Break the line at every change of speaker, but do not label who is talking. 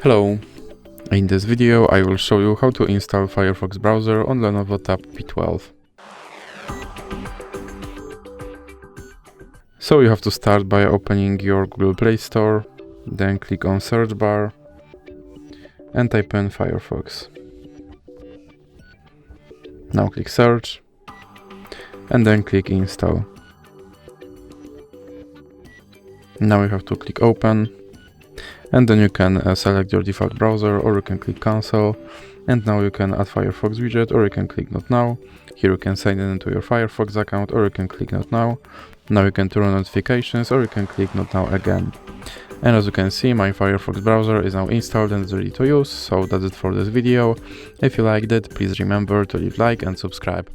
Hello! In this video I will show you how to install Firefox browser on Lenovo Tab P12. So you have to start by opening your Google Play Store, then click on search bar and type in Firefox. Now click search and then click install. Now you have to click open. And then you can select your default browser, or you can click cancel. And now you can add Firefox widget, or you can click not now. Here you can sign in into your Firefox account, or you can click not now. Now you can turn on notifications, or you can click not now again. And as you can see, my Firefox browser is now installed and is ready to use. So that's it for this video. If you liked it, please remember to leave like and subscribe.